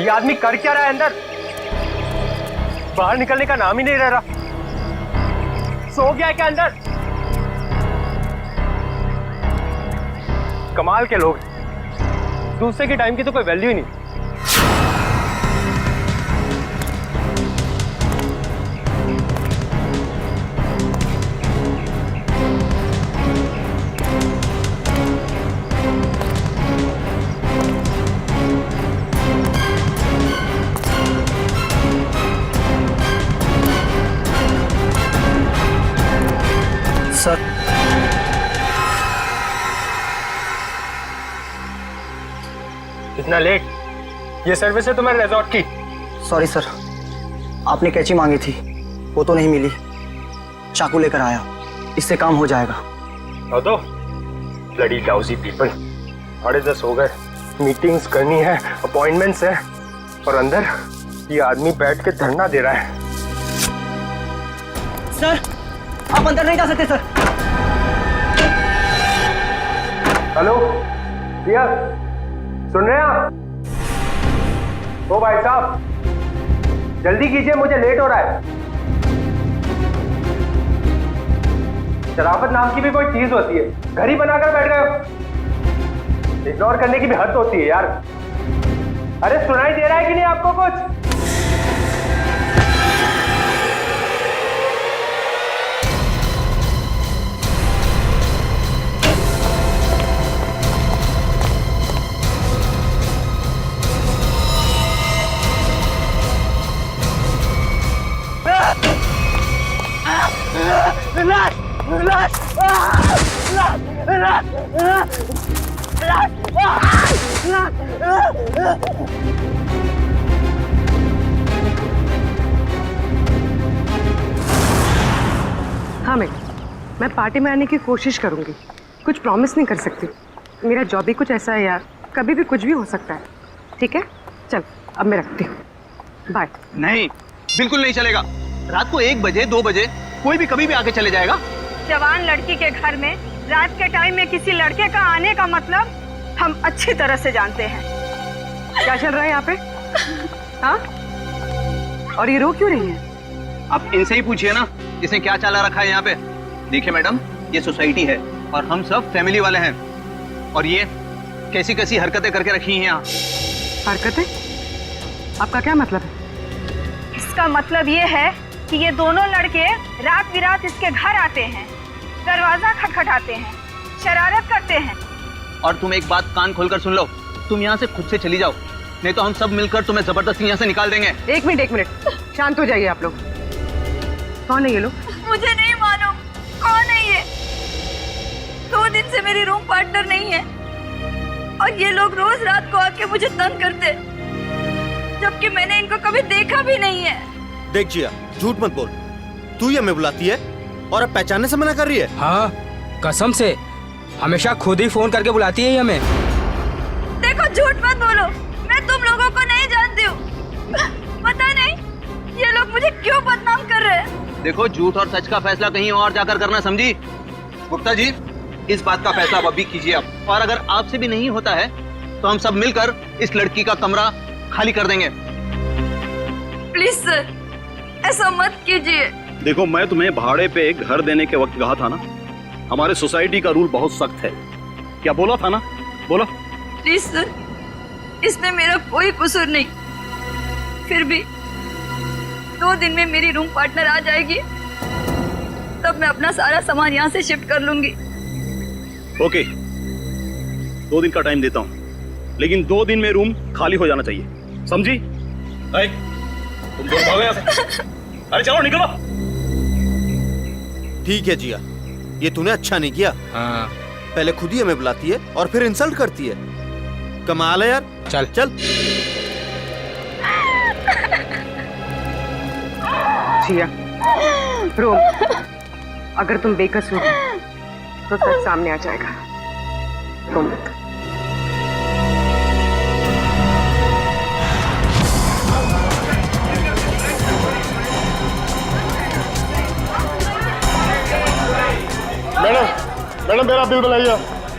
ये आदमी कर क्या रहा है अंदर? बाहर निकलने का नाम ही नहीं ले रहा। सो गया है क्या अंदर? कमाल के लोग, दूसरे के टाइम की तो कोई वैल्यू ही नहीं। सर, इतना लेट? ये सर्विस है तुम्हारे रिजॉर्ट की? सॉरी सर, आपने कैंची मांगी थी, वो तो नहीं मिली। चाकू लेकर आया, इससे काम हो जाएगा। तो ब्लडी लाउजी पीपल, 10:30 हो गए, मीटिंग्स करनी है, अपॉइंटमेंट्स है, और अंदर ये आदमी बैठ के धरना दे रहा है। सर, आप अंदर नहीं जा सकते सर। हेलो भैया, सुन रहे हैं आप? ओ भाई साहब, जल्दी कीजिए, मुझे लेट हो रहा है। शराफत नाम की भी कोई चीज होती है, घर ही बनाकर बैठ गए हो। इग्नोर करने की भी हद होती है यार। अरे सुनाई दे रहा है कि नहीं आपको कुछ? हाँ मैं पार्टी में आने की कोशिश करूंगी, कुछ प्रॉमिस नहीं कर सकती। मेरा जॉब ही कुछ ऐसा है यार, कभी भी कुछ भी हो सकता है। ठीक है, चल अब मैं रखती हूँ, बाय। नहीं, बिल्कुल नहीं चलेगा। रात को 1 बजे 2 बजे कोई भी कभी भी आके चले जाएगा। जवान लड़की के घर में रात के टाइम में किसी लड़के का आने का मतलब हम अच्छी तरह से जानते हैं। क्या चल रहा है यहाँ पे? हाँ, और ये रो क्यों रही है? आप इनसे ही पूछिए ना, इसने क्या चाला रखा है यहाँ पे। देखिए मैडम, ये सोसाइटी है और हम सब फैमिली वाले हैं, और ये कैसी कैसी हरकतें करके रखी हैं यहाँ। हरकतें? आपका क्या मतलब है? इसका मतलब ये है कि ये दोनों लड़के रात बिरात इसके घर आते हैं, दरवाजा खटखटाते हैं, शरारत करते हैं। और तुम एक बात कान खोलकर सुन लो, तुम यहाँ से खुद से चली जाओ, नहीं तो हम सब मिलकर तुम्हें जबरदस्ती यहाँ से निकाल देंगे। एक मिनट, शांत हो जाइए आप लोग। कौन है ये लोग? मुझे नहीं मालूम कौन है ये। 2 दिन से मेरी रूम पार्टनर नहीं है, और ये लोग रोज रात को आके मुझे तंग करते, जबकि मैंने इनको कभी देखा भी नहीं है। देख जिया, झूठ मत बोल, तू ही हमें बुलाती है और अब पहचानने से मना कर रही है। हाँ, कसम से हमेशा खुद ही फोन करके बुलाती है हमें। देखो, झूठ मत बोलो, मैं तुम लोगों को नहीं जानती हूँ। पता नहीं ये लोग मुझे क्यों बदनाम कर रहे हैं। देखो, झूठ और सच का फैसला कहीं और जाकर करना, समझी? गुप्ता जी, इस बात का फैसला आप अभी कीजिए आप, और अगर आपसे भी नहीं होता है तो हम सब मिलकर इस लड़की का कमरा खाली कर देंगे। प्लीज सर, ऐसा मत कीजिए। देखो, मैं तुम्हें भाड़े पे एक घर देने के वक्त कहा था ना, हमारे सोसाइटी का रूल बहुत सख्त है। क्या बोला था ना? बोलो। प्लीज सर, इसमें मेरा कोई कसूर नहीं। फिर भी 2 दिन में मेरी रूम पार्टनर आ जाएगी, तब मैं अपना सारा सामान यहाँ से शिफ्ट कर लूंगी। ओके, 2 दिन का टाइम देता हूँ, लेकिन 2 दिन में रूम खाली हो जाना चाहिए, समझी? तुम दोनों भागो यहाँ से। अरे चलो निकलो। ठीक है जिया, ये तूने अच्छा नहीं किया। हाँ। पहले खुद ही हमें बुलाती है और फिर इंसल्ट करती है। कमाल है यार। चल चल। जिया, रोम, अगर तुम बेकसूर हो तो सच सामने आ जाएगा। रोम, मैडम मेरा बिल बनाइए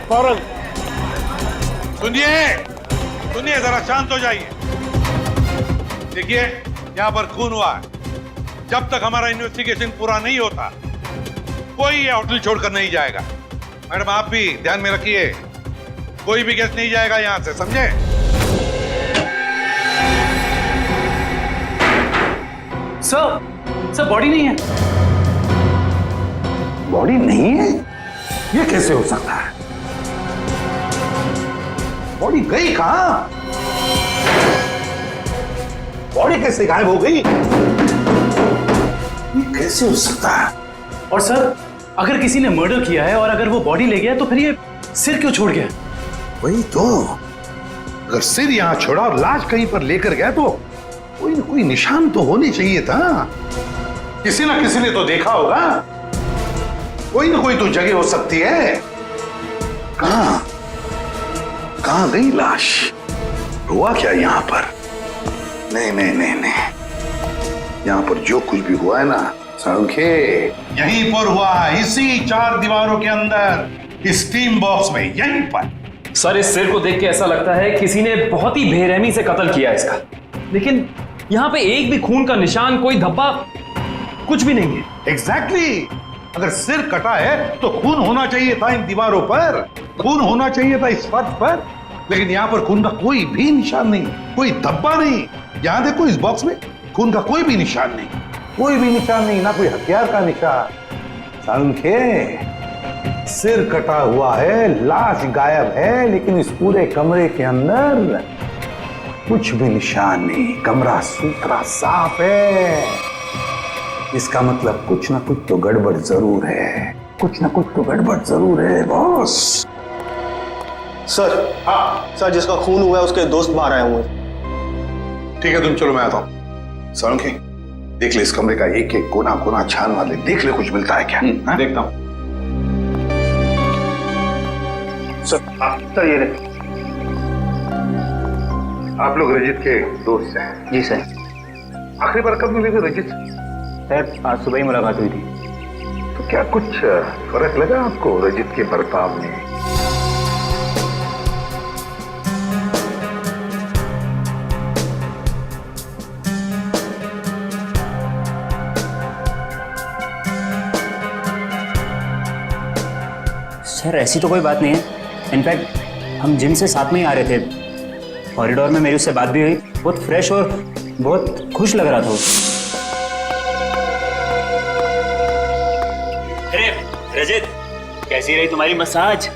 फौरन। सुनिए, जरा शांत हो जाइए। देखिए, यहाँ पर खून हुआ है। जब तक हमारा इन्वेस्टिगेशन पूरा नहीं होता, कोई ये होटल छोड़कर नहीं जाएगा। मैडम, आप भी ध्यान में रखिए, कोई भी गेस्ट नहीं जाएगा यहाँ से, समझे? सर बॉडी नहीं है। बॉडी नहीं है? ये कैसे हो सकता है? बॉडी गई कहां? बॉडी कैसे गायब हो गई? ये कैसे हो सकता है? और सर, अगर किसी ने मर्डर किया है और अगर वो बॉडी ले गया तो फिर ये सिर क्यों छोड़ गया? वही तो, अगर सिर यहां छोड़ा और लाश कहीं पर लेकर गया तो कोई ना कोई निशान तो होने चाहिए था। किसी ना किसी ने तो देखा होगा। कोई ना कोई तो जगह हो सकती है। कहां गई लाश? हुआ क्या यहां पर? नहीं नहीं नहीं नहीं, यहां पर जो कुछ भी हुआ है ना सांखे, यहीं पर हुआ है, इसी 4 दीवारों के अंदर, इस स्टीम बॉक्स में, यहीं पर। सर, इस सिर को देख के ऐसा लगता है किसी ने बहुत ही बेरहमी से कत्ल किया इसका, लेकिन यहाँ पे एक भी खून का निशान, कोई धब्बा, कुछ भी नहीं है। एग्जैक्टली, अगर सिर कटा है तो खून होना चाहिए था इन दीवारों पर, खून होना चाहिए था इस फर्श पर, लेकिन यहाँ पर खून का कोई भी निशान नहीं, कोई धब्बा नहीं। यहाँ देखो, इस बॉक्स में खून का कोई भी निशान नहीं, कोई भी निशान नहीं, ना कोई हथियार का निशान। सांखे, सिर कटा हुआ है, लाश गायब है, लेकिन इस पूरे कमरे के अंदर कुछ भी निशान नहीं, कमरा सुथरा साफ है। इसका मतलब कुछ ना कुछ तो गड़बड़ जरूर है, कुछ ना कुछ तो गड़बड़ जरूर है बॉस। सर, हाँ सर, जिसका खून हुआ है उसके दोस्त बाहर आए हुए हैं। ठीक है, तुम चलो, मैं आता हूँ। सांखे, देख ले इस कमरे का एक एक कोना कोना छान वाले, देख ले कुछ मिलता है क्या? देखता हूँ। सर, ये रहे। आप लोग रजित के दोस्त हैं? जी सर। आखिरी बार कब मिले थे रजित? सर, आज सुबह ही मुलाकात हुई थी। तो क्या कुछ फर्क लगा आपको रजित के बर्ताव में? सर, ऐसी तो कोई बात नहीं है। इनफैक्ट हम जिम से साथ में ही आ रहे थे, कॉरिडोर में मेरी उससे बात भी हुई। बहुत फ्रेश और बहुत खुश लग रहा था वो। अरे रजित, कैसी रही तुम्हारी मसाज?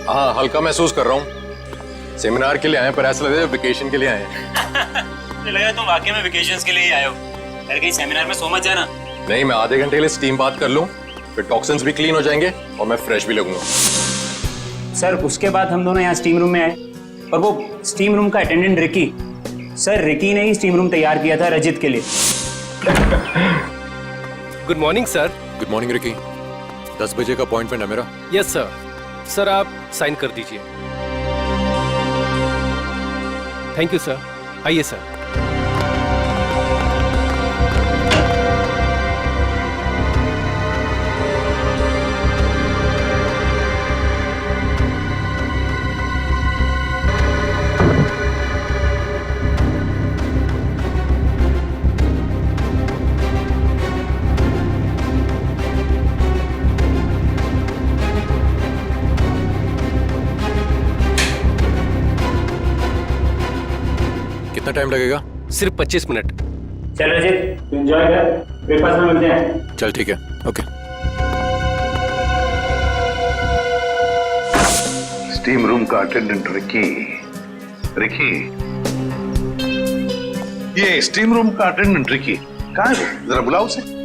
हाँ, हल्का महसूस कर रहा हूँ। सेमिनार के लिए आए पर ऐसा लग रहा है वेकेशन के लिए आए हैं। मुझे लगा तुम वाकई में वेकेशंस के लिए ही आए हो। अरे कहीं सेमिनार में सो मत जाना। नहीं, मैं आधे घंटे के लिए स्टीम बात कर लूँ, फिर टॉक्सिन्स भी क्लीन हो जाएंगे और मैं फ्रेश भी लगूंगा। सर, उसके बाद हम दोनों यहाँ स्टीम रूम में आए और वो स्टीम रूम का अटेंडेंट रिकी, सर रिकी ने ही स्टीम रूम तैयार किया था रजित के लिए। Good morning sir. Good morning Ricky. 10 बजे का अपॉइंटमेंट है मेरा। Yes sir. सर, आप साइन कर दीजिए। Thank you sir. आइए सर। कितना टाइम लगेगा? सिर्फ 25 मिनट। चल रजित, एंजॉय कर, ब्रेकफास्ट में मिलते हैं। चल ठीक है, ओके। स्टीम रूम का अटेंडेंट रिकी। रिकी, ये स्टीम रूम का अटेंडेंट रिकी कहाँ है? जरा बुलाओ उसे।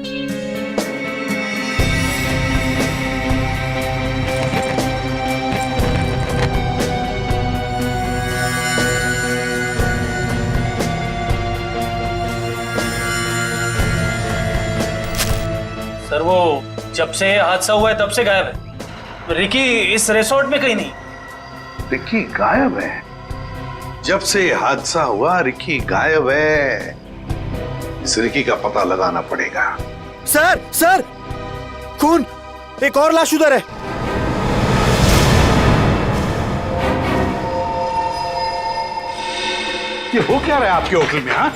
सर, वो जब से हादसा हुआ है तब से गायब है। रिकी इस रिसोर्ट में कहीं नहीं। रिकी गायब है? जब से हादसा हुआ रिकी गायब है। इस रिकी का पता लगाना पड़ेगा। सर, सर, खून, एक और लाश उधर है। ये हो क्या रहा है आपके होटल में? हाँ,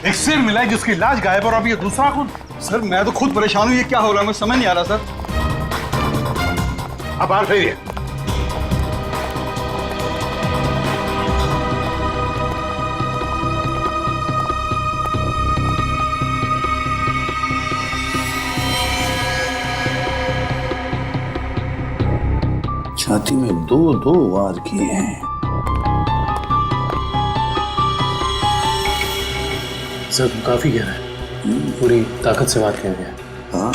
एक सिर मिला है जिसकी लाश गायब और अब ये दूसरा खून। सर मैं तो खुद परेशान हूँ, ये क्या हो रहा है मुझे समझ नहीं आ रहा सर। अब बाहर फेरिए। छाती में दो वार किए हैं। सर काफी गहरा है, पूरी ताकत से वार किया गया। हाँ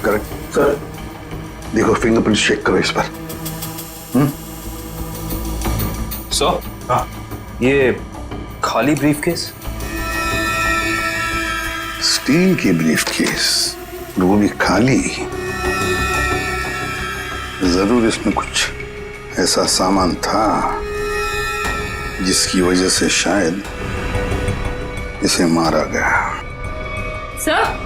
करेक्ट सर। देखो फिंगरप्रिंट चेक करो इस पर। सर हाँ ये खाली ब्रीफकेस? स्टील की ब्रीफकेस, वो भी खाली। जरूर इसमें कुछ ऐसा सामान था जिसकी वजह से शायद इसे मारा गया। सर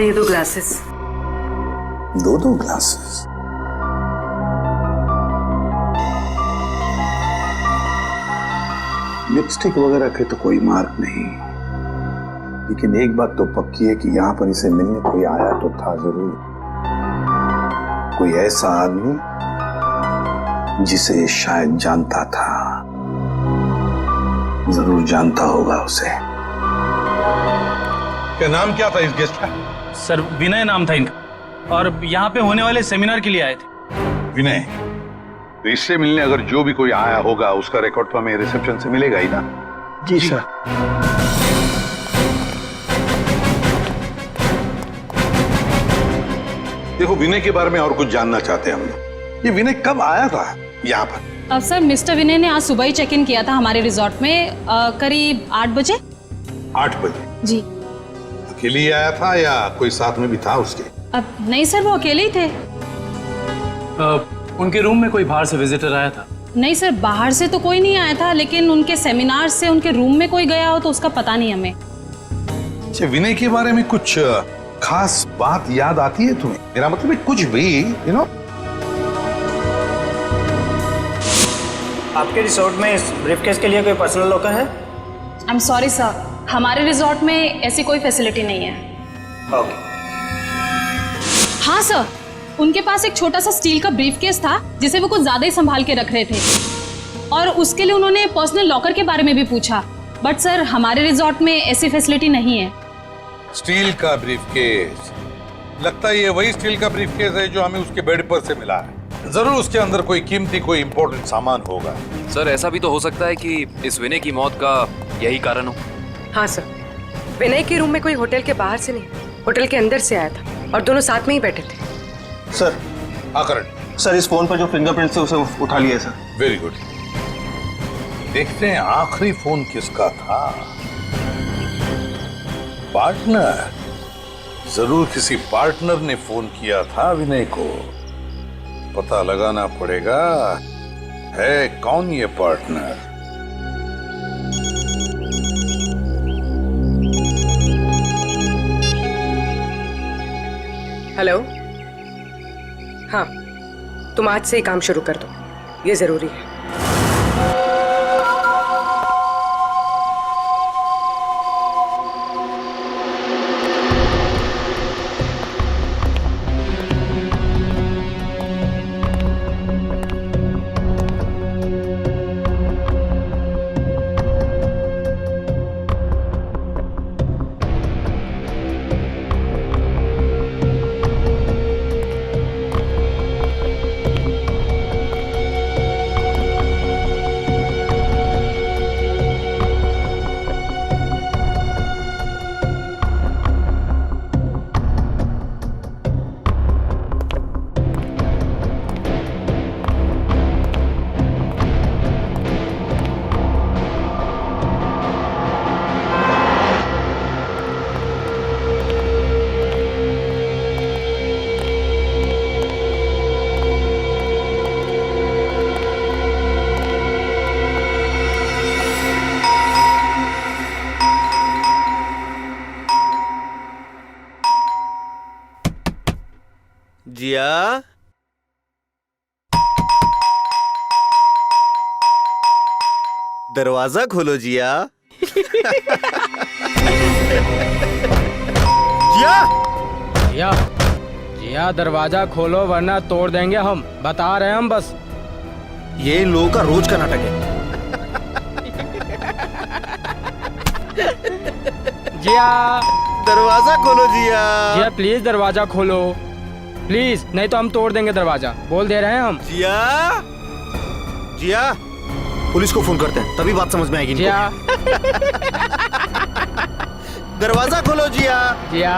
ये 2 ग्लासेस। दो ग्लासेस? लिपस्टिक वगैरह के तो कोई मार्क नहीं, लेकिन एक बात तो पक्की है कि यहां पर इसे मिलने कोई आया तो था जरूर। कोई ऐसा आदमी जिसे शायद जानता था, जरूर जानता होगा उसे। क्या नाम क्या था इस गेस्ट का? सर विनय नाम था इनका, और यहाँ पे होने वाले सेमिनार के लिए आए थे। विनय? तो इससे मिलने अगर जो भी कोई आया होगा उसका रिकॉर्ड तो हमें रिसेप्शन से मिलेगा ही ना? जी सर। देखो विनय के बारे में और कुछ जानना चाहते हैं हम लोग। ये विनय कब आया था यहाँ पर? अब सर मिस्टर विनय ने आज सुबह ही चेक इन किया था हमारे रिजॉर्ट में, करीब 8 बजे। 8 बजे? जी। अकेले ही आया था या कोई साथ में भी था उसके? अब नहीं सर, वो अकेले ही थे। उनके रूम में कोई बाहर से विजिटर आया था? नहीं सर, बाहर से तो कोई नहीं आया था, लेकिन उनके सेमिनार से उनके रूम में कोई गया हो तो उसका पता नहीं हमें। अच्छा, विनय के बारे में कुछ खास बात याद आती है तुम्हें? मेरा मतलब है कुछ भी, यू नो? आपके रिसोर्ट में इस ब्रीफकेस के लिए कोई पर्सनल लॉकर है? आई एम सॉरी सर, हमारे रिजॉर्ट में ऐसी कोई फैसिलिटी नहीं है। ओके। हाँ सर, उनके पास एक छोटा सा स्टील का ब्रीफकेस था जिसे वो कुछ ज्यादा ही संभाल के रख रहे थे, और उसके लिए उन्होंने पर्सनल लॉकर के बारे में भी पूछा, बट सर हमारे रिजॉर्ट में ऐसी फैसिलिटी नहीं है। स्टील का ब्रीफकेस? लगता है ये वही स्टील का ब्रीफकेस है जो हमें उसके बेड पर से मिला है। जरूर उसके अंदर कोई कीमती, कोई इंपॉर्टेंट सामान होगा। सर ऐसा भी तो हो सकता है कि इस विनय की मौत का यही कारण हो। हाँ सर, विनय के रूम में कोई होटल के बाहर से नहीं, होटल के अंदर से आया था और दोनों साथ में ही बैठे थे। सर करण, सर इस फोन पर जो फिंगरप्रिंट से उसे उठा लिया सर। Very good. देखते हैं आखिरी फोन किसका था। पार्टनर? जरूर किसी पार्टनर ने फोन किया था विनय को। पता लगाना पड़ेगा है कौन ये पार्टनर। हेलो, हाँ, तुम आज से ही काम शुरू कर दो, ये जरूरी है। जिया, दरवाजा खोलो जिया। जिया, जिया, जिया दरवाजा खोलो वरना तोड़ देंगे हम, बता रहे हैं हम बस। ये इन लोगों का रोज का नाटक है। जिया, दरवाजा खोलो जिया। जिया प्लीज दरवाजा खोलो, प्लीज, नहीं तो हम तोड़ देंगे दरवाजा, बोल दे रहे हैं हम। जिया, जिया, पुलिस को फोन करते हैं, तभी बात समझ में आएगी इनको। जिया, दरवाजा खोलो जिया। जिया,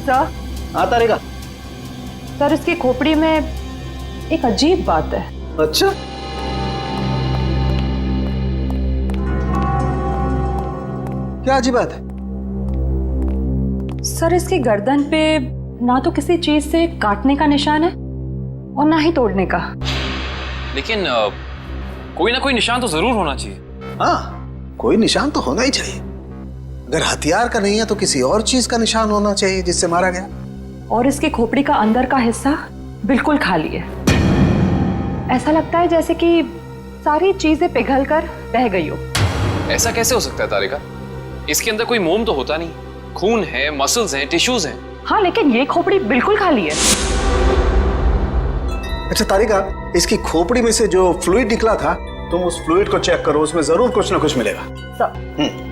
सर, आता रहेगा। सर इसकी खोपड़ी में एक अजीब बात है। अच्छा, क्या अजीब बात है? सर इसकी गर्दन पे ना तो किसी चीज से काटने का निशान है और ना ही तोड़ने का। लेकिन कोई ना कोई निशान तो जरूर होना चाहिए। हाँ, कोई निशान तो होना ही चाहिए। अगर हथियार का नहीं है तो किसी और चीज का निशान होना चाहिए जिससे मारा गया। और इसकी खोपड़ी का अंदर का हिस्सा बिल्कुल खाली है। ऐसा लगता है जैसे कि सारी चीजें पिघलकर बह गई हो। ऐसा कैसे हो सकता है तारिका? इसके अंदर कोई मोम तो होता नहीं, खून है, मसल्स हैं, टिश्यूज हैं। हाँ, लेकिन ये खोपड़ी बिल्कुल खाली है। अच्छा तारिका, इसकी खोपड़ी में से जो फ्लूइड निकला था, तुम उस फ्लूइड को चेक करो, उसमें जरूर कुछ ना कुछ मिलेगा। सर,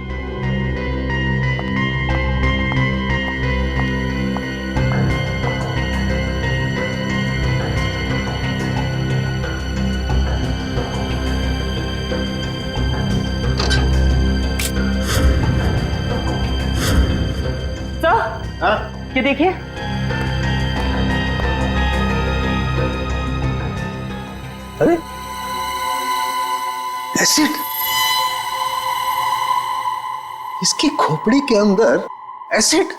ये देखिए। अरे एसिड, इसकी खोपड़ी के अंदर एसिड।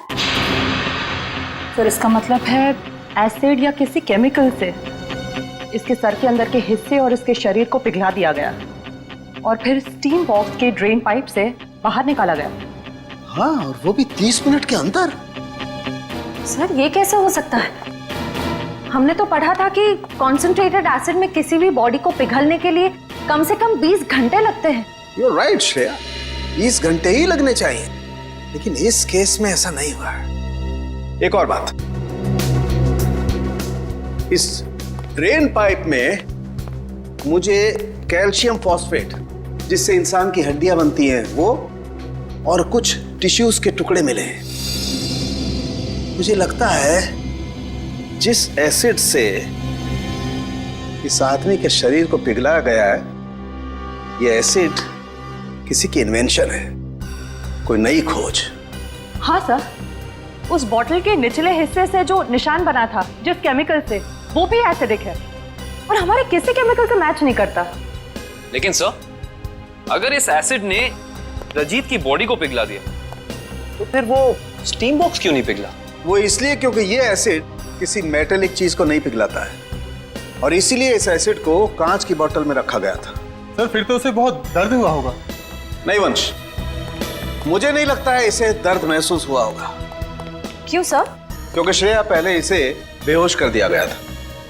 सर इसका मतलब है एसिड या किसी केमिकल से इसके सर के अंदर के हिस्से और इसके शरीर को पिघला दिया गया और फिर स्टीम बॉक्स के ड्रेन पाइप से बाहर निकाला गया। हाँ, और वो भी 30 मिनट के अंदर। सर ये कैसे हो सकता है? हमने तो पढ़ा था कि कॉन्सेंट्रेटेड एसिड में किसी भी बॉडी को पिघलने के लिए कम से कम 20 घंटे लगते हैं। You're right, श्रेया, 20 घंटे ही लगने चाहिए, लेकिन इस केस में ऐसा नहीं हुआ। एक और बात, इस ड्रेन पाइप में मुझे कैल्शियम फॉस्फेट, जिससे इंसान की हड्डियां बनती हैं, वो और कुछ टिश्यूज के टुकड़े मिले हैं। मुझे लगता है जिस एसिड से इस आदमी के शरीर को पिघलाया गया है, यह एसिड किसी की इन्वेंशन है, कोई नई खोज। हाँ सर, उस बॉटल के निचले हिस्से से जो निशान बना था जिस केमिकल से, वो भी एसिडिक है और हमारे किसी केमिकल से मैच नहीं करता। लेकिन सर, अगर इस एसिड ने रजीत की बॉडी को पिघला दिया तो फिर वो स्टीम बॉक्स क्यों नहीं पिघला? वो इसलिए क्योंकि ये एसिड किसी मेटेलिक चीज को नहीं पिघलाता है, और इसीलिए इस एसिड को कांच की बोतल में रखा गया था। सर फिर तो उसे बहुत दर्द हुआ होगा। नहीं वंश, मुझे नहीं लगता है इसे दर्द महसूस हुआ होगा। क्यों सर? क्योंकि श्रेया पहले इसे बेहोश कर दिया गया था।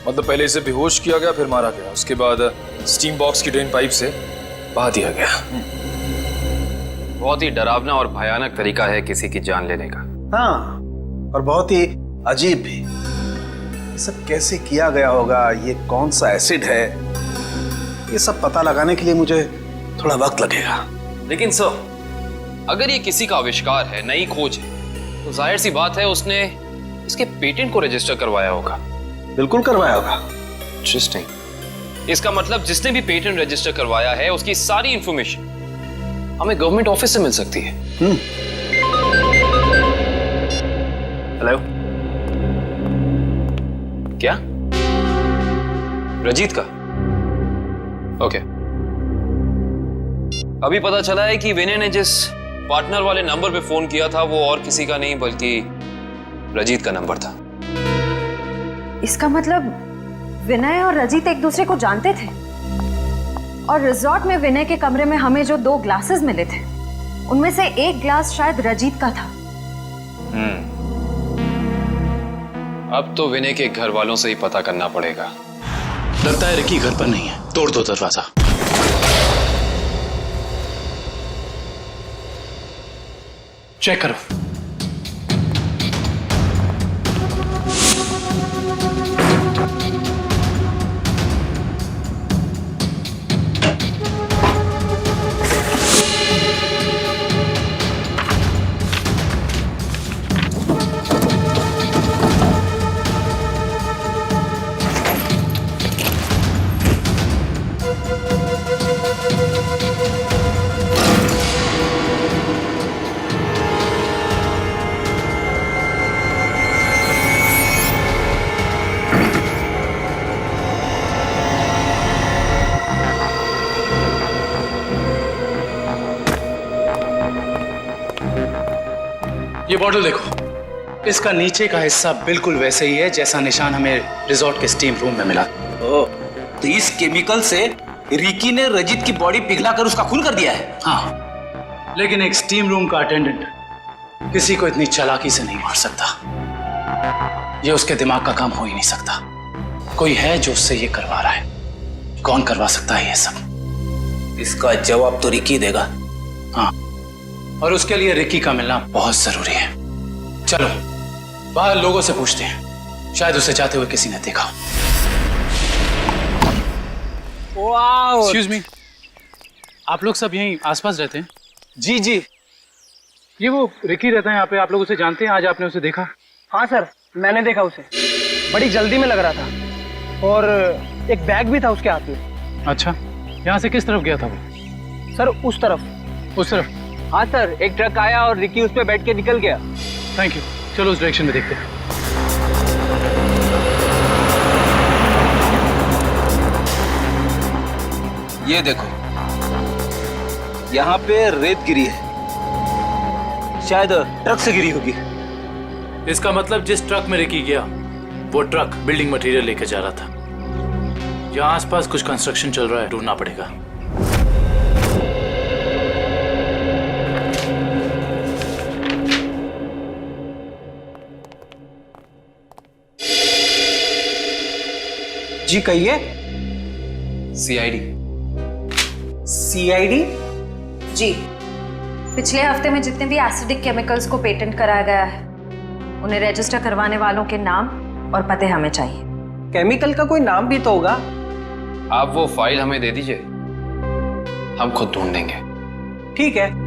मतलब पहले इसे बेहोश किया गया, फिर मारा गया, उसके बाद स्टीम बॉक्स की ड्रेन पाइप से बहा दिया गया। बहुत ही डरावना और भयानक तरीका है किसी की जान लेने का। हाँ, और बहुत ही अजीब भी। ये सब कैसे किया गया होगा, ये कौन सा एसिड है, ये सब पता लगाने के लिए मुझे थोड़ा वक्त लगेगा। लेकिन सर, अगर ये किसी का आविष्कार है, नई खोज है, तो जाहिर सी बात है उसने इसके पेटेंट को रजिस्टर करवाया होगा। बिल्कुल करवाया होगा। इंटरेस्टिंग। इसका मतलब जिसने भी पेटेंट रजिस्टर करवाया है उसकी सारी इंफॉर्मेशन हमें गवर्नमेंट ऑफिस से मिल सकती है। हेलो, क्या? रजीत का? ओके। अभी पता चला है कि विनय ने जिस पार्टनर वाले नंबर पे फोन किया था वो और किसी का नहीं बल्कि रजीत का नंबर था। इसका मतलब विनय और रजीत एक दूसरे को जानते थे और रिजॉर्ट में विनय के कमरे में हमें जो 2 ग्लासेस मिले थे उनमें से एक ग्लास शायद रजीत का था। अब तो विनय के घर वालों से ही पता करना पड़ेगा। लगता है रिकी घर पर नहीं है, तोड़ दो दरवाजा। चेक करो। ये बॉटल देखो, इसका नीचे का हिस्सा बिल्कुल वैसे ही है जैसा निशान हमें रिजॉर्ट के स्टीम रूम में मिला। ओह, तो इस केमिकल से रिकी ने रजीत की बॉडी पिघलाकर उसका खून कर दिया है। हाँ, लेकिन एक स्टीम रूम का अटेंडेंट किसी को इतनी चालाकी से नहीं मार सकता। ये उसके दिमाग का काम हो ही नहीं सकता। कोई है जो उससे ये करवा रहा है। कौन करवा सकता है ये सब? इसका जवाब तो रिकी देगा। हाँ, और उसके लिए रिकी का मिलना बहुत जरूरी है। चलो बाहर लोगों से पूछते हैं, शायद उसे जाते हुए किसी ने देखा। एक्सक्यूज मी, आप लोग सब यहीं आसपास रहते हैं? जी जी। ये वो रिकी रहता है यहाँ पे, आप लोग उसे जानते हैं? आज आपने उसे देखा? हाँ सर, मैंने देखा उसे। बड़ी जल्दी में लग रहा था और एक बैग भी था उसके हाथ में। अच्छा, यहाँ से किस तरफ गया था वो? सर उस तरफ। उस तरफ? हाँ सर, एक ट्रक आया और रिकी उस पे बैठ के निकल गया। थैंक यू, चलो उस डायरेक्शन में देखते हैं। ये देखो, यहाँ पे रेत गिरी है, शायद ट्रक से गिरी होगी। इसका मतलब जिस ट्रक में रिकी गया वो ट्रक बिल्डिंग मटेरियल लेके जा रहा था। यहाँ आसपास कुछ कंस्ट्रक्शन चल रहा है, ढूंढना पड़ेगा। जी कहिए। सीआईडी। सीआईडी? जी, पिछले हफ्ते में जितने भी एसिडिक केमिकल्स को पेटेंट कराया गया है उन्हें रजिस्टर करवाने वालों के नाम और पते हमें चाहिए। केमिकल का कोई नाम भी तो होगा। आप वो फाइल हमें दे दीजिए, हम खुद ढूंढ देंगे। ठीक है।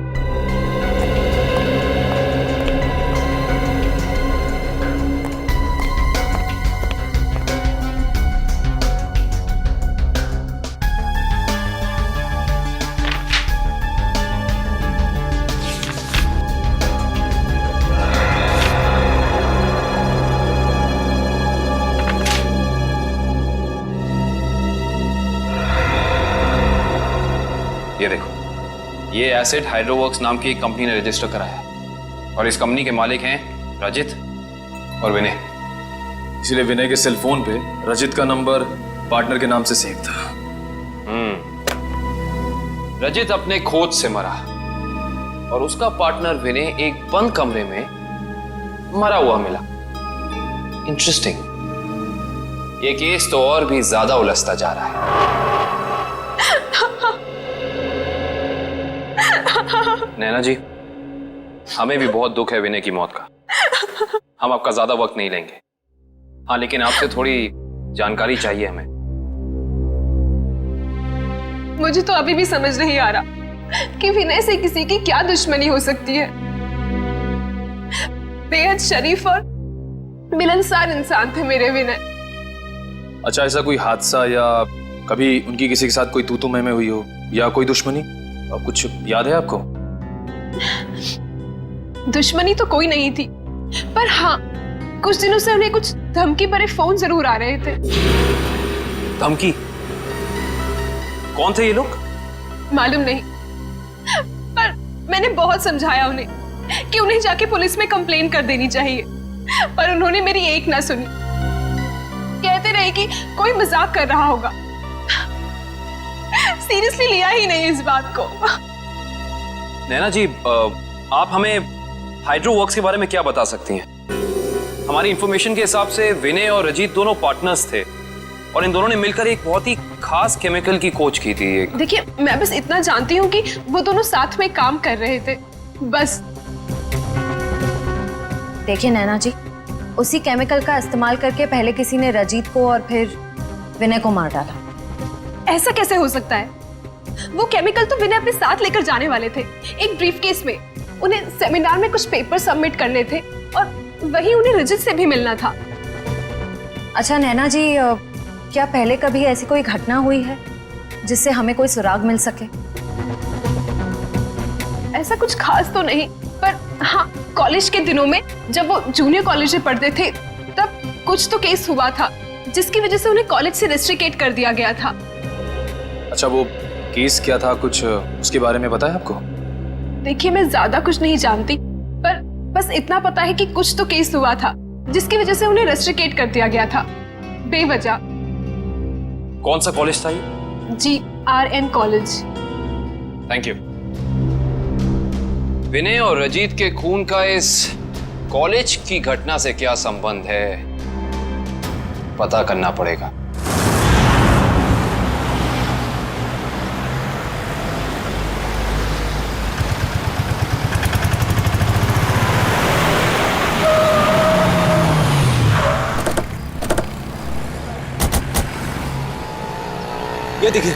ये देखो, ये एसिड हाइड्रोवर्क्स नाम की एक कंपनी ने रजिस्टर कराया है और इस कंपनी के मालिक हैं रजित और विनय। इसलिए विनय के सेल फोन पे रजित का नंबर पार्टनर के नाम से सेव था। रजित अपने खोज से मरा और उसका पार्टनर विनय एक बंद कमरे में मरा हुआ मिला। इंटरेस्टिंग। ये केस तो और भी ज्यादा उलझता जा रहा है। नैना जी, हमें भी बहुत दुख है विनय की मौत का। हम आपका ज्यादा वक्त नहीं लेंगे। हाँ, लेकिन आपसे थोड़ी जानकारी चाहिए हमें। मुझे तो अभी भी समझ नहीं आ रहा कि विनय से किसी की क्या दुश्मनी हो सकती है। बेहद शरीफ और मिलनसार इंसान थे मेरे विनय। अच्छा, ऐसा कोई हादसा या कभी उनकी किसी के साथ कोई तू-तू मैं-मैं हुई हो या कोई दुश्मनी? कुछ याद है आपको? दुश्मनी तो कोई नहीं थी, पर हाँ कुछ दिनों से उन्हें कुछ धमकी भरे फोन जरूर आ रहे थे। धमकी? कौन थे ये लोग? मालूम नहीं, पर मैंने बहुत समझाया उन्हें कि उन्हें जाके पुलिस में कंप्लेन कर देनी चाहिए, पर उन्होंने मेरी एक ना सुनी। कहते रहे कि कोई मजाक कर रहा होगा, सीरियसली लिया ही नहीं इस बात को। नैना जी, आप हमें हाइड्रो वर्क्स के बारे में क्या बता सकती हैं? हमारी इंफॉर्मेशन के हिसाब से विनय और रजीत दोनों पार्टनर्स थे और इन दोनों ने मिलकर एक बहुत ही खास केमिकल की खोज की थी। देखिए, मैं बस इतना जानती हूँ कि वो दोनों साथ में काम कर रहे थे, बस। देखिए नैना जी, उसी केमिकल का इस्तेमाल करके पहले किसी ने रजीत को और फिर विनय को मार डाला। ऐसा कैसे हो सकता है? वो केमिकल तो विनय अपने साथ लेकर जाने वाले थे एक ब्रीफकेस में। उन्हें सेमिनार में कुछ पेपर सबमिट करने थे और वही उन्हें रजत से भी मिलना था। अच्छा नैना जी, क्या पहले कभी ऐसी कोई घटना हुई है जिससे हमें कोई सुराग मिल सके? ऐसा कुछ खास तो नहीं, पर हाँ कॉलेज के दिनों में जब वो जूनियर कॉलेज में पढ़ते थे तब कुछ तो केस हुआ था जिसकी वजह से उन्हें कॉलेज से रेस्ट्रिकेट कर दिया गया था। अच्छा, वो केस क्या था, कुछ उसके बारे में पता है आपको? देखिए, मैं ज्यादा कुछ नहीं जानती, पर बस इतना पता है कि कुछ तो केस हुआ था जिसकी वजह से उन्हें रेस्ट्रिकेट कर दिया गया था बेवजह। कौन सा कॉलेज था ये? GRN college. Thank you. Vinay और रजीत के खून का इस कॉलेज की घटना से क्या संबंध है, पता करना पड़ेगा। ये देखिए,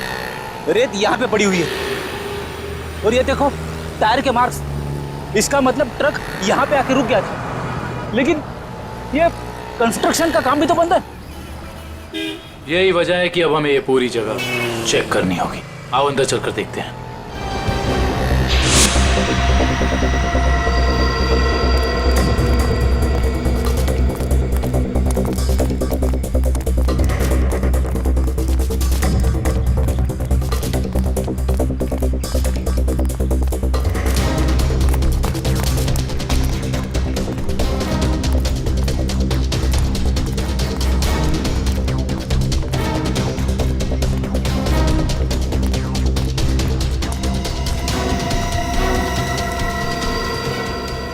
रेत यहाँ पे पड़ी हुई है और ये देखो टायर के मार्क्स। इसका मतलब ट्रक यहाँ पे आके रुक गया था, लेकिन ये कंस्ट्रक्शन का काम भी तो बंद है। यही वजह है कि अब हमें ये पूरी जगह चेक करनी होगी। आओ अंदर चलकर देखते हैं।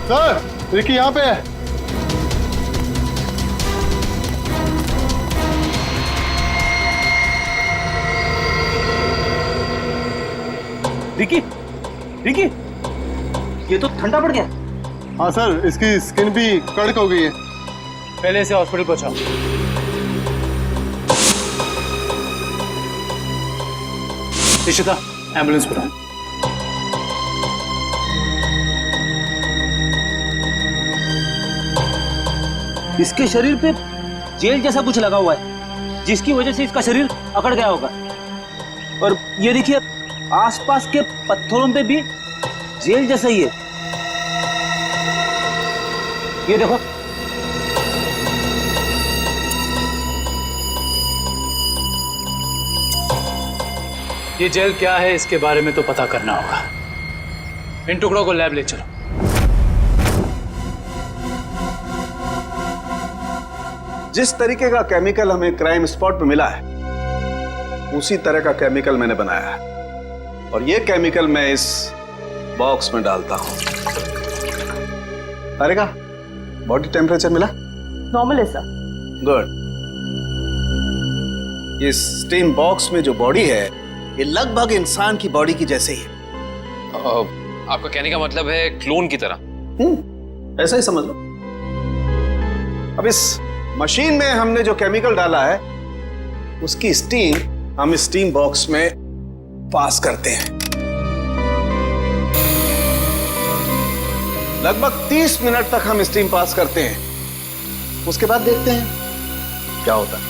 सर, रिकी यहाँ पे है। रिकी, रिकी, ये तो ठंडा पड़ गया। हाँ सर, इसकी स्किन भी कड़क हो गई है। पहले से हॉस्पिटल पहुंचाओ। इशिता, एम्बुलेंस बुलाओ। इसके शरीर पे जेल जैसा कुछ लगा हुआ है, जिसकी वजह से इसका शरीर अकड़ गया होगा। और ये देखिए, आसपास के पत्थरों पे भी जेल जैसा ही है। ये देखो, ये जेल क्या है इसके बारे में तो पता करना होगा। इन टुकड़ों को लैब ले चलो। जिस तरीके का केमिकल हमें क्राइम स्पॉट पे मिला है, उसी तरह का केमिकल मैंने बनाया है और ये केमिकल मैं इस बॉक्स में डालता हूं। अरे का बॉडी टेम्परेचर मिला? नॉर्मल है सर। गुड। इस स्टीम बॉक्स में जो बॉडी है, ये लगभग इंसान की बॉडी की जैसे ही है। आपका कहने का मतलब है क्लोन की तरह? ऐसा ही समझ लो। अब इस मशीन में हमने जो केमिकल डाला है, उसकी स्टीम हम स्टीम बॉक्स में पास करते हैं। लगभग 30 मिनट तक हम स्टीम पास करते हैं। उसके बाद देखते हैं क्या होता है।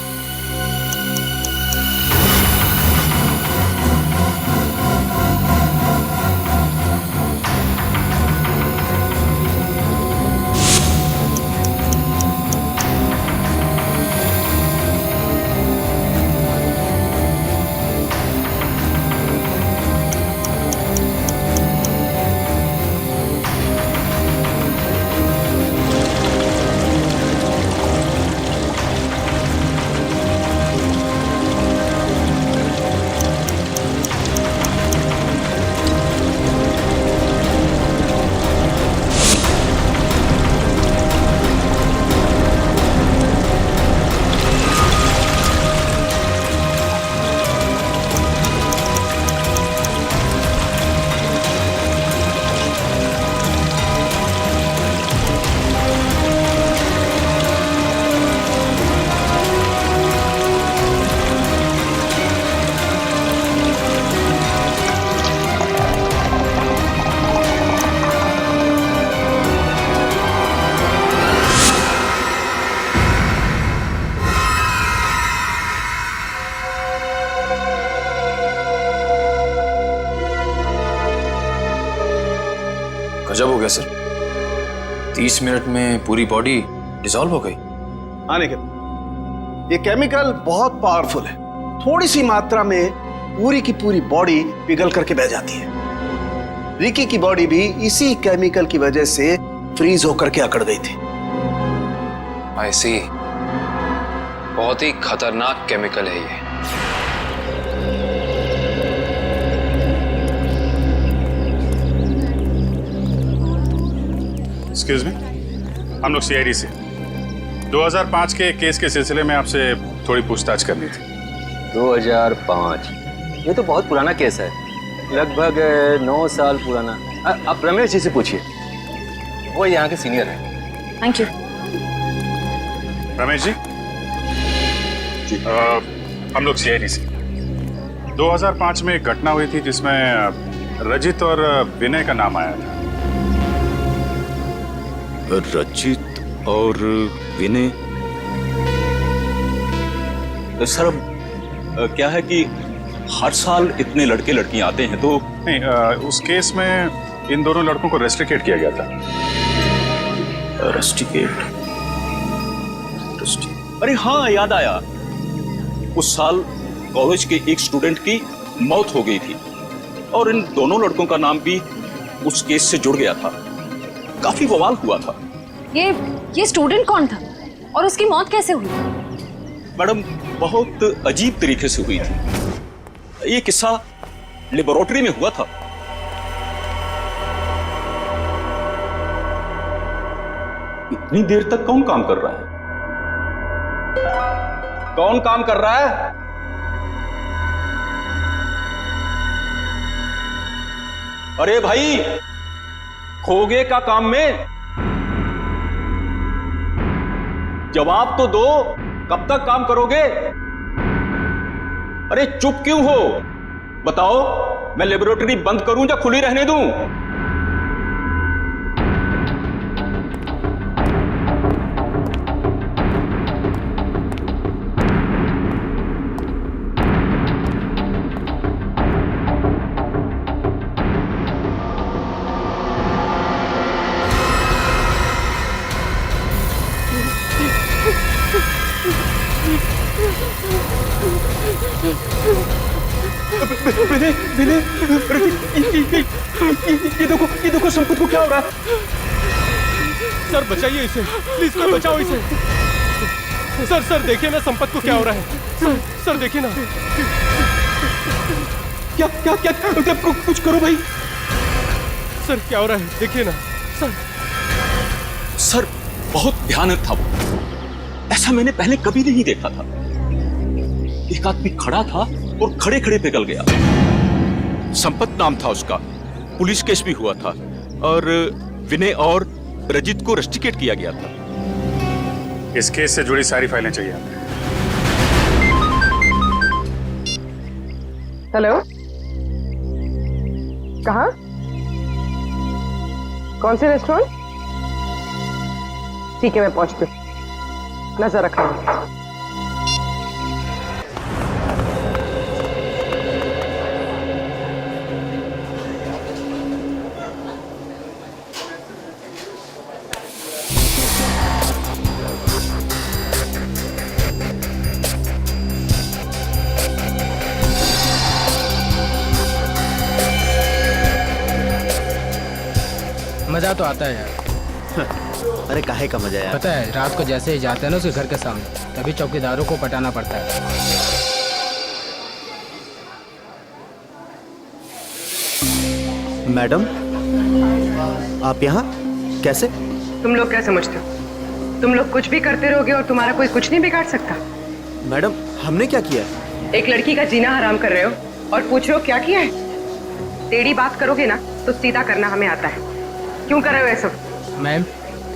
30 मिनट में पूरी बॉडी डिसॉल्व हो गई। हाँ निखिल, ये केमिकल बहुत पावरफुल है। थोड़ी सी मात्रा में पूरी की पूरी बॉडी पिघल करके बह जाती है। रिकी की बॉडी भी इसी केमिकल की वजह से फ्रीज होकर के अकड़ गई थी। आई सी, बहुत ही खतरनाक केमिकल है ये। एक्सक्यूज मी, हम लोग सीआईडी से 2005 के केस के सिलसिले में आपसे थोड़ी पूछताछ करनी थी। 2005? ये तो बहुत पुराना केस है, लगभग 9 साल पुराना। आप रमेश जी से पूछिए, वो यहाँ के सीनियर हैं। Thank you. रमेश जी, हम लोग सीआईडी से 2005 में एक घटना हुई थी जिसमें रजित और विनय का नाम आया था। रजित और विनय? सर, क्या है कि हर साल इतने लड़के लड़कियां आते हैं तो नहीं, उस केस में इन दोनों लड़कों को रेस्ट्रिकेट किया गया था। रेस्ट्रिकेट? अरे हाँ, याद आया। उस साल कॉलेज के एक स्टूडेंट की मौत हो गई थी और इन दोनों लड़कों का नाम भी उस केस से जुड़ गया था। काफी बवाल हुआ था। ये स्टूडेंट कौन था और उसकी मौत कैसे हुई? मैडम, बहुत अजीब तरीके से हुई थी। ये किस्सा लेबोरेटरी में हुआ था। इतनी देर तक कौन काम कर रहा है? कौन काम कर रहा है? अरे भाई, खोगे का काम में जवाब तो दो। कब तक काम करोगे? अरे चुप क्यों हो? बताओ, मैं लेबोरेटरी बंद करूं या खुली रहने दूं? ये देखो संपत को क्या हो रहा है? सर बचाइए इसे, प्लीज सर बचाओ इसे। सर देखिए ना संपत को क्या हो रहा है। सर देखिए ना। क्या क्या क्या कुछ करो भाई। सर क्या हो रहा है, देखिए ना। सर बहुत भयानक था वो। ऐसा मैंने पहले कभी नहीं देखा था। एक आदमी खड़ा था और खड़े खड़े पिघल गया। संपत नाम था उसका। पुलिस केस भी हुआ था और विनय और रजित को रेस्ट्रिकेट किया गया था। इस केस से जुड़ी सारी फाइलें चाहिए। हेलो, कहाँ? कौन से रेस्टोरेंट? ठीक है, मैं पहुंचती हूँ, नजर रखना। मजा तो आता है यार। अरे काहे का मजा यार? पता है, रात को जैसे ही जाते हैं ना उसके घर के सामने, तभी चौकीदारों को पटाना पड़ता है। मैडम, आप यहाँ कैसे? तुम लोग क्या समझते हो? तुम लोग कुछ भी करते रहोगे और तुम्हारा कोई कुछ नहीं बिगाड़ सकता। मैडम, हमने क्या किया? एक लड़की का जीना हराम कर रहे हो और पूछ रहे हो क्या किया है? टेढ़ी बात करोगे ना तो सीधा करना हमें आता है। क्यों कर रहे हो ये सब? मैम,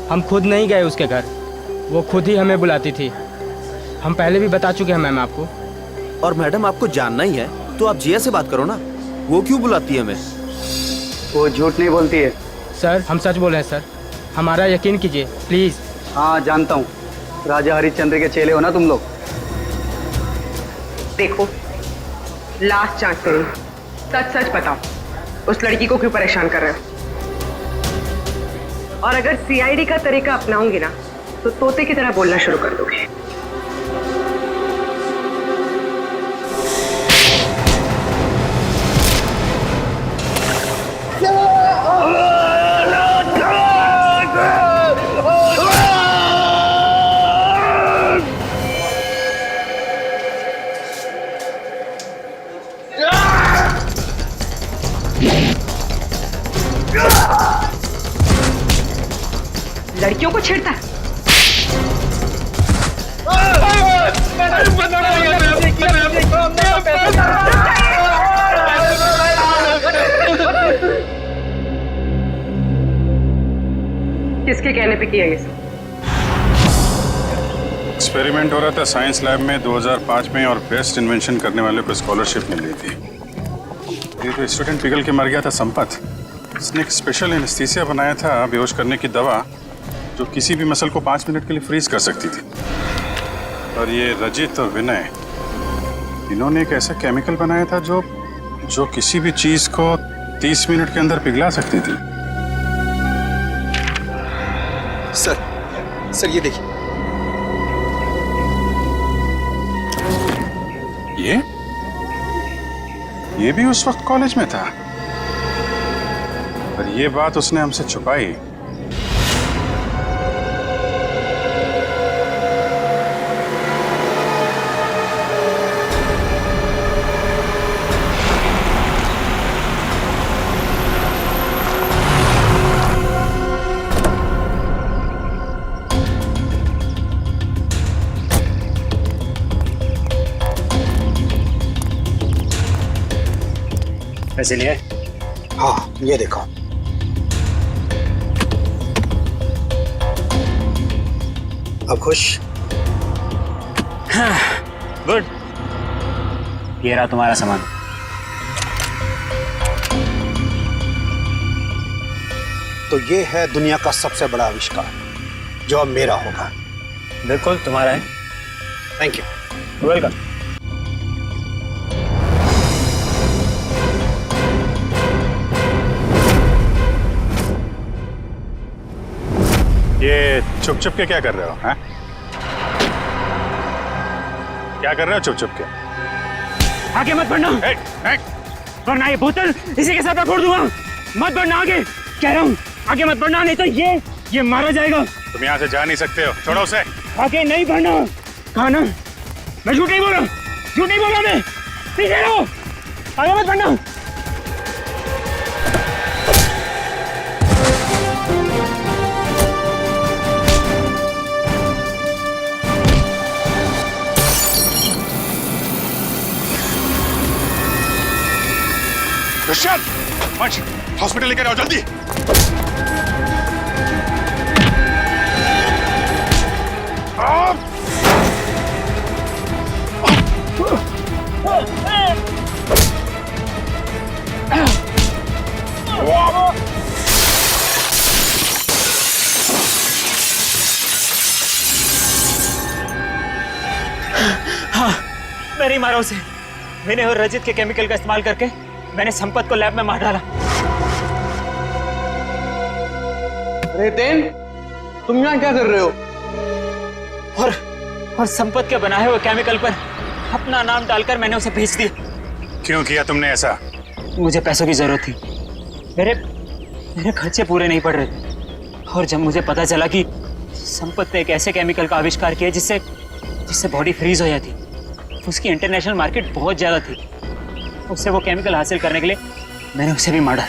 हम खुद नहीं गए उसके घर, वो खुद ही हमें बुलाती थी। हम पहले भी बता चुके हैं मैम आपको। और मैडम, आपको जानना ही है तो आप जिया से बात करो ना। वो क्यों बुलाती है हमें? वो झूठ नहीं बोलती है। सर, हम सच बोल रहे हैं सर, हमारा यकीन कीजिए प्लीज। हाँ जानता हूँ, राजा हरिश्चंद्र के चेले हो ना तुम लोग। देखो, लास्ट चांस करो, सच सच बताओ, उस लड़की को क्यों परेशान कर रहे हो? और अगर सीआईडी का तरीका अपनाऊंगी ना तो तोते की तरह बोलना शुरू कर दोगे। लड़कियों को छेड़ता है। किसके कहने पे किया ये सब? एक्सपेरिमेंट हो रहा था साइंस लैब में 2005 में और बेस्ट इन्वेंशन करने वाले को स्कॉलरशिप मिल रही थी। ये तो स्टूडेंट पिघल के मर गया था संपत। इसने एक स्पेशल एनेस्थीसिया बनाया था बेहोश करने की दवा जो किसी भी मसल को 5 मिनट के लिए फ्रीज कर सकती थी। और ये रजित और विनय इन्होंने एक ऐसा केमिकल बनाया था जो किसी भी चीज को 30 मिनट के अंदर पिघला सकती थी। सर ये देखिए। ये भी उस वक्त कॉलेज में था पर ये बात उसने हमसे छुपाई। पैसे लिए? हाँ, ये देखो। अब खुश? गुड। ये रहा तुम्हारा सामान। तो ये है दुनिया का सबसे बड़ा आविष्कार जो अब मेरा होगा। बिल्कुल तुम्हारा है। Thank you. वेलकम। ये चुप चुप के क्या कर रहे हो? हैं? क्या कर रहे हो चुप चुप के? आगे मत बढ़ना, वरना ये बोतल इसी के साथ मैं फोड़ दूंगा। मत बढ़ना आगे, कह रहा हूँ आगे मत बढ़ना, नहीं तो ये मारा जाएगा। तुम यहाँ से जा नहीं सकते हो, छोड़ो उसे। आगे नहीं बढ़ना। कहा ना, मैं झूठ नहीं बोला, झूठ नहीं बोला मैं। पीछे रहो, आगे मत बढ़ना। हॉस्पिटल लेकर आओ जल्दी। हाँ, मैंने ही मारा उसे। मैंने और रजित के केमिकल का इस्तेमाल करके मैंने संपत को लैब में मार डाला। रेतेन, तुम यहाँ क्या कर रहे हो? और संपत के बनाए हुए केमिकल पर अपना नाम डालकर मैंने उसे भेज दिया। क्यों किया तुमने ऐसा? मुझे पैसों की जरूरत थी। मेरे खर्चे पूरे नहीं पड़ रहे थे। और जब मुझे पता चला कि संपत ने एक ऐसे केमिकल का आविष्कार किया जिससे बॉडी फ्रीज हो जाती, उसकी इंटरनेशनल मार्केट बहुत ज्यादा थी। उससे वो केमिकल हासिल करने के लिए मैंने उसे भी मारा।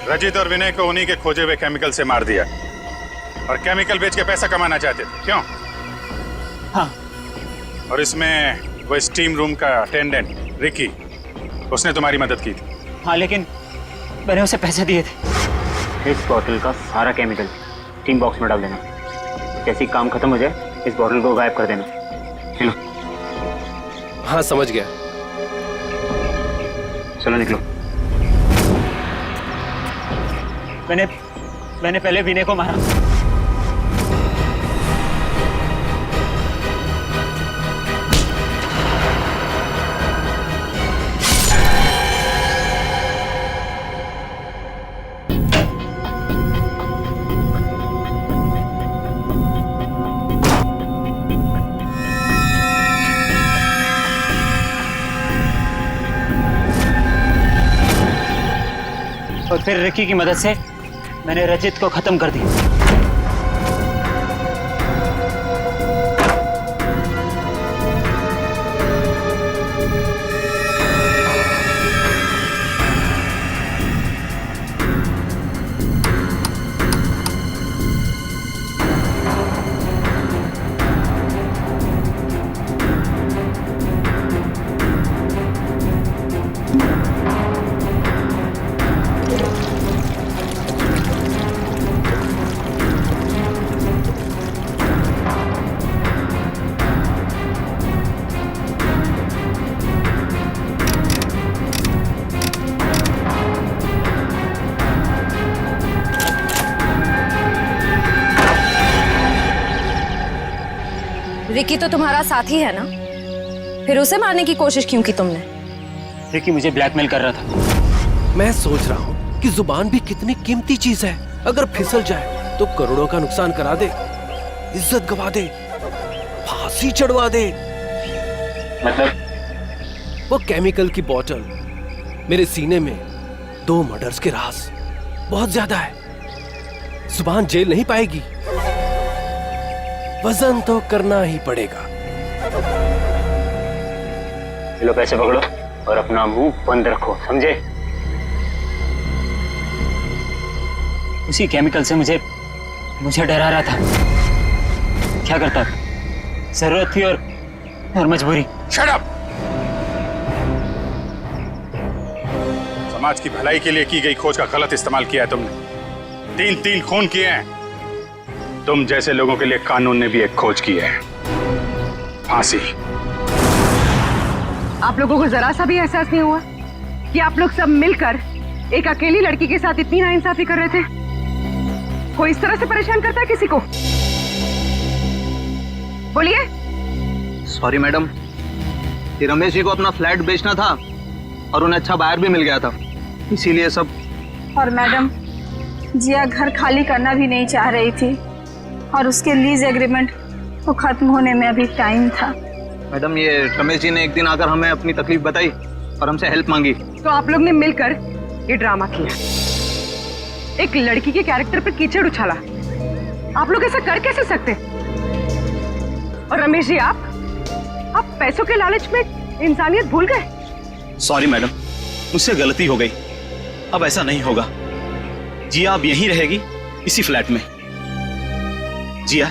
रजित और विनय को उन्हीं के खोजे हुए केमिकल से मार दिया और केमिकल बेच के पैसा कमाना चाहते थे, क्यों? हाँ। और इसमें वो स्टीम रूम का अटेंडेंट रिकी, उसने तुम्हारी मदद की थी। हाँ, लेकिन मैंने उसे पैसे दिए थे। इस बॉटल का सारा केमिकल टीम बॉक्स में डाल देना। जैसे ही काम खत्म हो जाए इस बॉटल को गायब कर देना। चलो। हाँ, समझ गया। चलो निकलो। मैंने पहले विनय को मारा। फिर रिकी की मदद से मैंने रजित को खत्म कर दिया। रिकी तो तुम्हारा साथी है ना, फिर उसे मारने की कोशिश क्यों की तुमने? रिकी मुझे ब्लैकमेल कर रहा था। मैं सोच रहा हूँ कि जुबान भी कितनी कीमती चीज है, अगर फिसल जाए तो करोड़ों का नुकसान करा दे, इज्जत गवा दे, फांसी चढ़वा दे। मतलब? वो केमिकल की बोतल मेरे सीने में 2 मर्डर्स के राज बहुत ज्यादा है। जुबान जेल नहीं पाएगी, वजन तो करना ही पड़ेगा। लो पैसे पकड़ो और अपना मुंह बंद रखो, समझे? उसी केमिकल से मुझे डरा रहा था। क्या करता? जरूरत थी और मजबूरी। Shut up! समाज की भलाई के लिए की गई खोज का गलत इस्तेमाल किया है तुमने। 3 खून किए हैं। तुम जैसे लोगों के लिए कानून ने भी एक खोज की है, फांसी। आप लोगों को जरा सा भी एहसास नहीं हुआ कि आप लोग सब मिलकर एक अकेली लड़की के साथ इतनी नाइंसाफी कर रहे थे? कोई इस तरह से परेशान करता है किसी को? बोलिए। सॉरी मैडम, ये रमेश जी को अपना फ्लैट बेचना था और उन्हें अच्छा बायर भी मिल गया था, इसीलिए सब। और मैडम, जिया घर खाली करना भी नहीं चाह रही थी और उसके लीज एग्रीमेंट को खत्म होने में अभी टाइम था। मैडम, ये रमेश जी ने एक दिन आकर हमें अपनी तकलीफ बताई और हमसे हेल्प मांगी। तो आप लोग ने मिलकर ये ड्रामा किया, एक लड़की के कैरेक्टर पर कीचड़ उछाला। आप लोग ऐसा कर कैसे सकते? और रमेश जी, आप पैसों के लालच में इंसानियत भूल गए। सॉरी मैडम, मुझसे गलती हो गई, अब ऐसा नहीं होगा। जिया अब यहीं रहेगी, इसी फ्लैट में। जिया,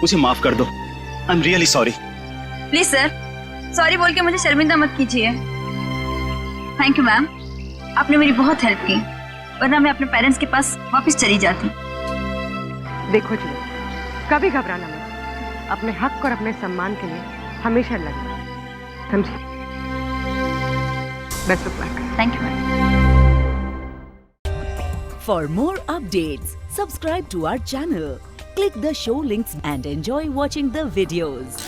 मुझे माफ कर दो। I am really sorry. Please sir, sorry बोल के मुझे शर्मिंदा मत कीजिए। थैंक यू मैम, आपने मेरी बहुत हेल्प की, वरना मैं अपने पेरेंट्स के पास वापस चली जाती। देखो जी, कभी घबराना मत, अपने हक और अपने सम्मान के लिए हमेशा लड़ना, समझे? Best of luck. Thank you ma'am. For more updates, subscribe to our channel, click the show links and enjoy watching the videos.